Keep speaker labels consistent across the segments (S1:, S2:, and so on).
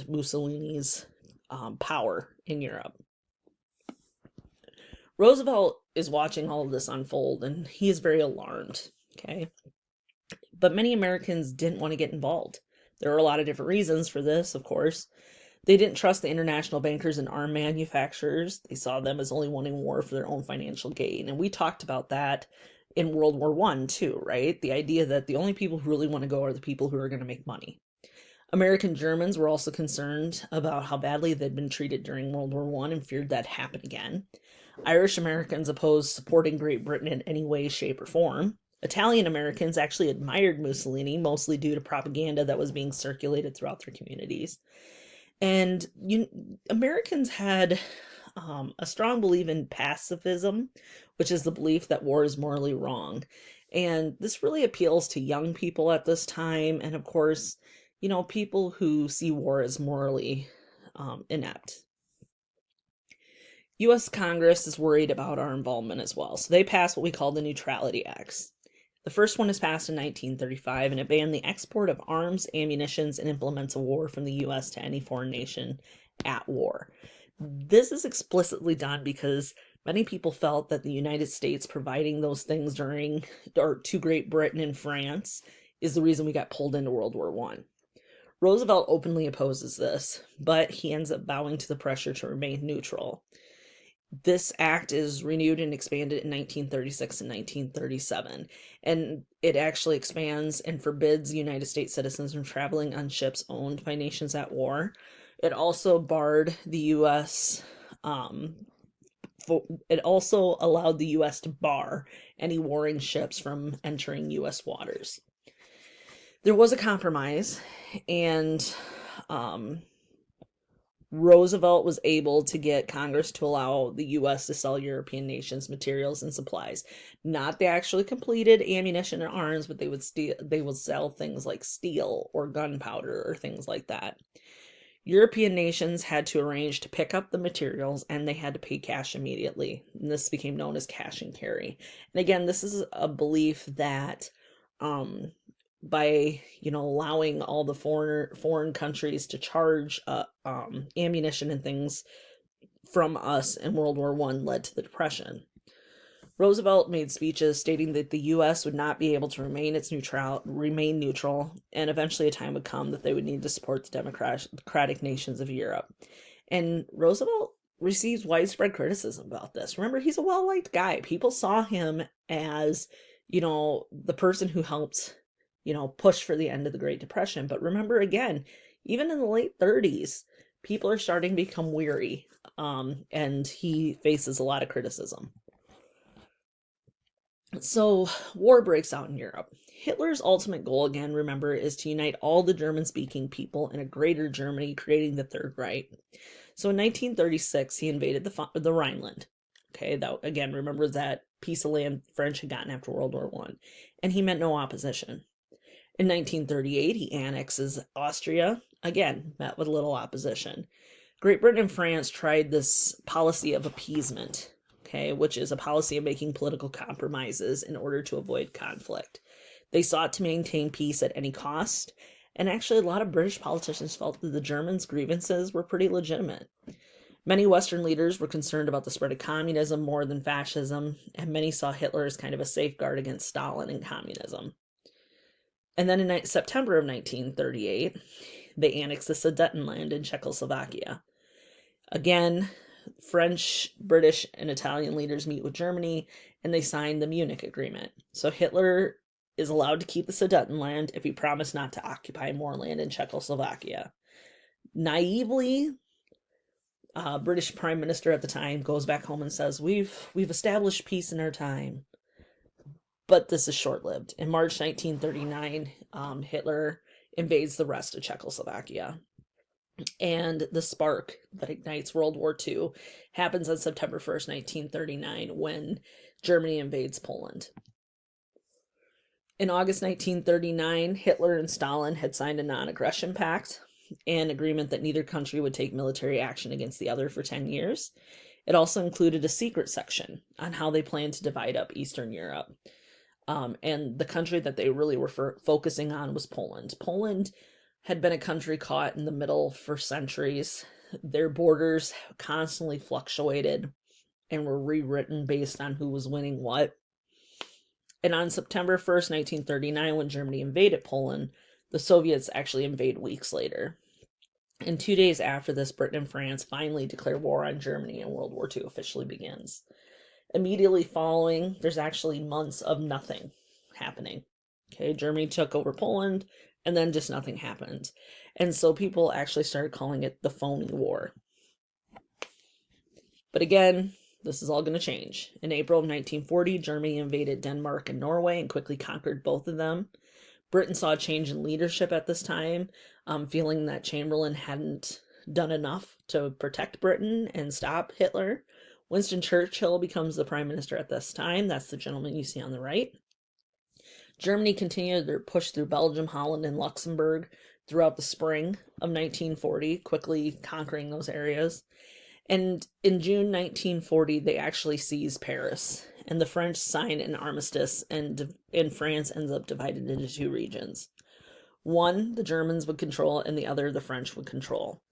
S1: Mussolini's power in Europe. Roosevelt is watching all of this unfold and he is very alarmed. Okay. But many Americans didn't want to get involved. There are a lot of different reasons for this, of course. They didn't trust the international bankers and arm manufacturers. They saw them as only wanting war for their own financial gain. And we talked about that in World War One too, right? The idea that the only people who really want to go are the people who are going to make money. American Germans were also concerned about how badly they'd been treated during World War One and feared that'd happen again. Irish Americans opposed supporting Great Britain in any way, shape, or form. Italian Americans actually admired Mussolini, mostly due to propaganda that was being circulated throughout their communities. And Americans had a strong belief in pacifism, which is the belief that war is morally wrong. And this really appeals to young people at this time. And of course, people who see war as morally inept. U.S. Congress is worried about our involvement as well. So they passed what we call the Neutrality Acts. The first one is passed in 1935, and it banned the export of arms, ammunitions, and implements of war from the U.S. to any foreign nation at war. This is explicitly done because many people felt that the United States providing those things to Great Britain and France is the reason we got pulled into World War I. Roosevelt openly opposes this, but he ends up bowing to the pressure to remain neutral. This act is renewed and expanded in 1936 and 1937, and it actually expands and forbids United States citizens from traveling on ships owned by nations at war. It also barred the U.S. It also allowed the U.S. to bar any warring ships from entering U.S. waters. There was a compromise, and Roosevelt was able to get Congress to allow the U.S. to sell European nations materials and supplies. Not the actually completed ammunition and arms, but they would sell things like steel or gunpowder or things like that. European nations had to arrange to pick up the materials and they had to pay cash immediately. And this became known as cash and carry. And again, this is a belief that by allowing all the foreign countries to charge ammunition and things from us in World War I led to the Depression. Roosevelt made speeches stating that the U.S. would not be able to remain neutral, and eventually a time would come that they would need to support the democratic nations of Europe. And Roosevelt received widespread criticism about this. Remember, he's a well-liked guy. People saw him as, the person who helped push for the end of the Great Depression. But remember, again, even in the late 30s, people are starting to become weary, and he faces a lot of criticism. So war breaks out in Europe. Hitler's ultimate goal, again, remember, is to unite all the German-speaking people in a greater Germany, creating the Third Reich. So in 1936, he invaded the Rhineland. Okay, that, again, remember that piece of land French had gotten after World War I. And he met no opposition. In 1938, he annexes Austria. Again, met with little opposition. Great Britain and France tried this policy of appeasement, okay, which is a policy of making political compromises in order to avoid conflict. They sought to maintain peace at any cost, and actually a lot of British politicians felt that the Germans' grievances were pretty legitimate. Many Western leaders were concerned about the spread of communism more than fascism, and many saw Hitler as kind of a safeguard against Stalin and communism. And then in September of 1938, they annexed the Sudetenland in Czechoslovakia. Again, French, British, and Italian leaders meet with Germany, and they sign the Munich Agreement. So Hitler is allowed to keep the Sudetenland if he promised not to occupy more land in Czechoslovakia. Naively, British Prime Minister at the time goes back home and says, we've established peace in our time. But this is short-lived. In March 1939, Hitler invades the rest of Czechoslovakia. And the spark that ignites World War II happens on September 1st, 1939, when Germany invades Poland. In August 1939, Hitler and Stalin had signed a non-aggression pact, an agreement that neither country would take military action against the other for 10 years. It also included a secret section on how they planned to divide up Eastern Europe. And the country that they really were focusing on was Poland. Poland had been a country caught in the middle for centuries. Their borders constantly fluctuated and were rewritten based on who was winning what. And on September 1st, 1939, when Germany invaded Poland, the Soviets actually invade weeks later. And 2 days after this, Britain and France finally declare war on Germany and World War II officially begins. Immediately following, there's actually months of nothing happening. Okay, Germany took over Poland, and then just nothing happened. And so people actually started calling it the phony war. But again, this is all going to change. In April of 1940, Germany invaded Denmark and Norway and quickly conquered both of them. Britain saw a change in leadership at this time, feeling that Chamberlain hadn't done enough to protect Britain and stop Hitler. Winston Churchill becomes the prime minister at this time. That's the gentleman you see on the right. Germany continued their push through Belgium, Holland, and Luxembourg throughout the spring of 1940, quickly conquering those areas. And in June 1940, they actually seized Paris, and the French signed an armistice, and France ends up divided into two regions. One, the Germans would control, and the other, the French would control.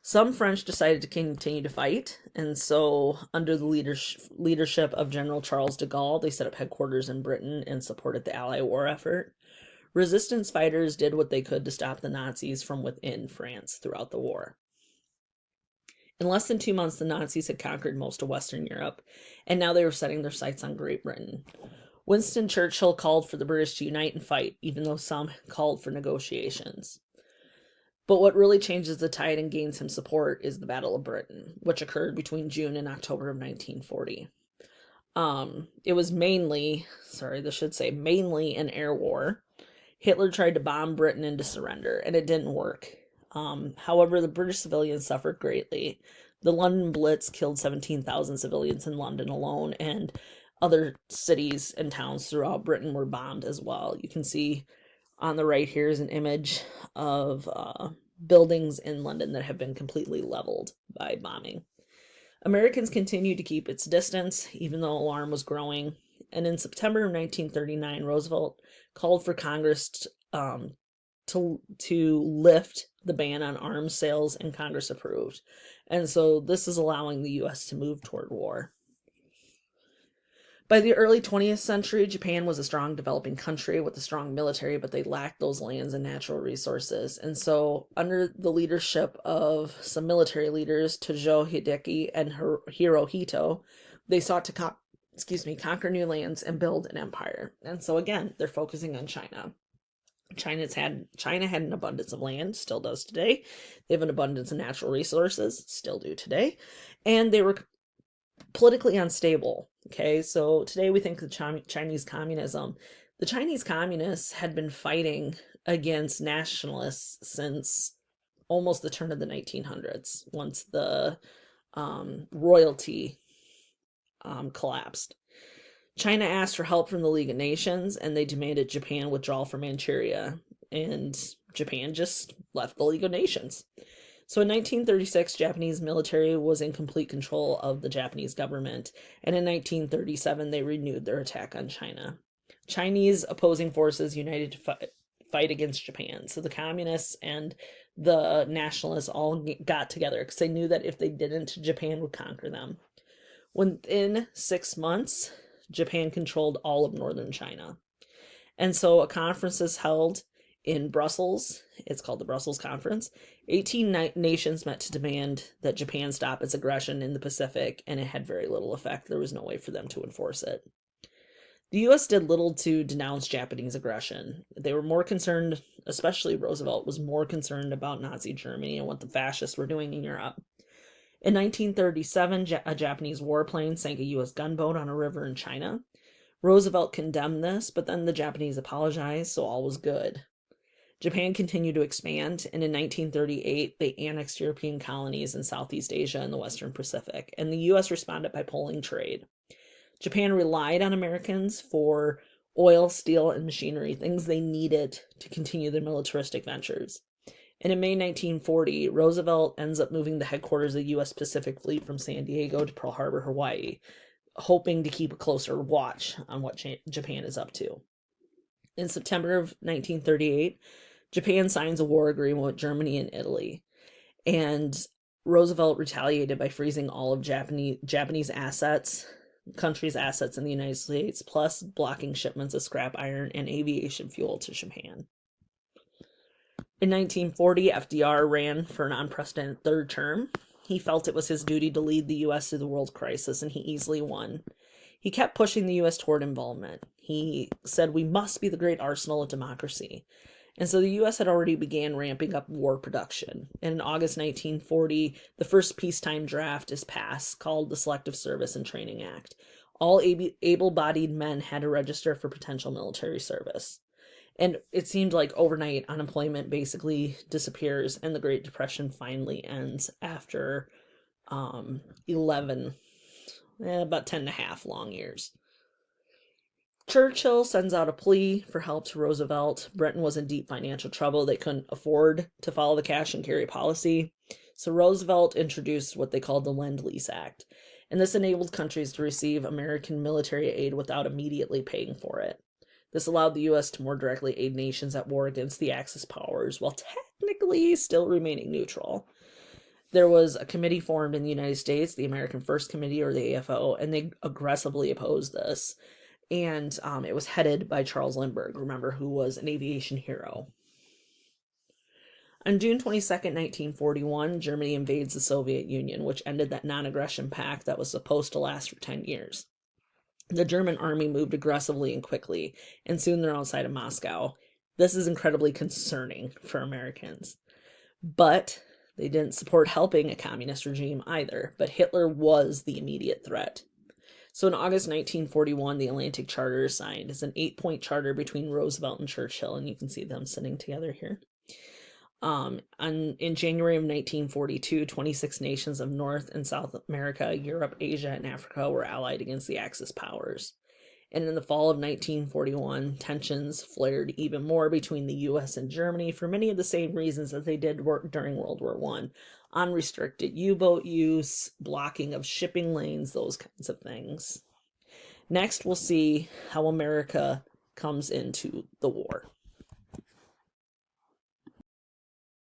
S1: Some French decided to continue to fight, and so under the leadership of General Charles de Gaulle, they set up headquarters in Britain and supported the Allied war effort. Resistance fighters did what they could to stop the Nazis from within France throughout the war. In less than 2 months, the Nazis had conquered most of Western Europe, and now they were setting their sights on Great Britain. Winston Churchill called for the British to unite and fight, even though some called for negotiations. But what really changes the tide and gains him support is the Battle of Britain, which occurred between June and October of 1940. It was mainly an air war. Hitler tried to bomb Britain into surrender, and it didn't work. However, the British civilians suffered greatly. The London Blitz killed 17,000 civilians in London alone, and other cities and towns throughout Britain were bombed as well. You can see on the right here is an image of buildings in London that have been completely leveled by bombing. Americans continued to keep its distance, even though alarm was growing. And in September of 1939, Roosevelt called for Congress to lift the ban on arms sales, and Congress approved. And so this is allowing the U.S. to move toward war. By the early 20th century, Japan was a strong developing country with a strong military, but they lacked those lands and natural resources. And so under the leadership of some military leaders, Tojo Hideki and Hirohito, they sought to conquer new lands and build an empire. And so again, they're focusing on China. China had an abundance of land, still does today. They have an abundance of natural resources, still do today. And they were politically unstable. Okay, so today we think of Chinese communism. The Chinese communists had been fighting against nationalists since almost the turn of the 1900s, once the royalty collapsed. China asked for help from the League of Nations, and they demanded Japan withdraw from Manchuria, and Japan just left the League of Nations. So in 1936, Japanese military was in complete control of the Japanese government, and in 1937, they renewed their attack on China. Chinese opposing forces united to fight against Japan. So the communists and the nationalists all got together because they knew that if they didn't, Japan would conquer them. Within 6 months, Japan controlled all of northern China. And so a conference is held in Brussels. It's called the Brussels Conference. 18 nations met to demand that Japan stop its aggression in the Pacific, and it had very little effect. There was no way for them to enforce it. The U.S. did little to denounce Japanese aggression. They were more concerned, especially Roosevelt, was more concerned about Nazi Germany and what the fascists were doing in Europe. In 1937, a Japanese warplane sank a U.S. gunboat on a river in China. Roosevelt condemned this, but then the Japanese apologized, so all was good. Japan continued to expand, and in 1938, they annexed European colonies in Southeast Asia and the Western Pacific, and the U.S. responded by pulling trade. Japan relied on Americans for oil, steel, and machinery, things they needed to continue their militaristic ventures. And in May 1940, Roosevelt ends up moving the headquarters of the U.S. Pacific Fleet from San Diego to Pearl Harbor, Hawaii, hoping to keep a closer watch on what Japan is up to. In September of 1938, Japan signs a war agreement with Germany and Italy, and Roosevelt retaliated by freezing all of Japanese assets, country's assets in the United States, plus blocking shipments of scrap iron and aviation fuel to Japan. In 1940, FDR ran for an unprecedented third term. He felt it was his duty to lead the U.S. through the world crisis, and he easily won. He kept pushing the U.S. toward involvement. He said, "We must be the great arsenal of democracy." And so the U.S. had already began ramping up war production. And in August 1940, the first peacetime draft is passed, called the Selective Service and Training Act. All able-bodied men had to register for potential military service. And it seemed like overnight unemployment basically disappears, and the Great Depression finally ends after about 10 and a half long years. Churchill sends out a plea for help to Roosevelt. Britain was in deep financial trouble. They couldn't afford to follow the cash and carry policy. So Roosevelt introduced what they called the Lend-Lease Act. And this enabled countries to receive American military aid without immediately paying for it. This allowed the U.S. to more directly aid nations at war against the Axis powers, while technically still remaining neutral. There was a committee formed in the United States, the American First Committee, or the AFO, and they aggressively opposed this. And it was headed by Charles Lindbergh, remember, who was an aviation hero. On June 22nd, 1941, Germany invades the Soviet Union, which ended that non-aggression pact that was supposed to last for 10 years. The German army moved aggressively and quickly, and soon they're outside of Moscow. This is incredibly concerning for Americans. But they didn't support helping a communist regime either, but Hitler was the immediate threat. So in August 1941, the Atlantic Charter is signed. It's an 8-point charter between Roosevelt and Churchill, and you can see them sitting together here. In January of 1942, 26 nations of North and South America, Europe, Asia, and Africa were allied against the Axis powers. And in the fall of 1941, tensions flared even more between the U.S. and Germany for many of the same reasons that they did during World War I. Unrestricted U-boat use, blocking of shipping lanes, those kinds of things. Next, we'll see how America comes into the war.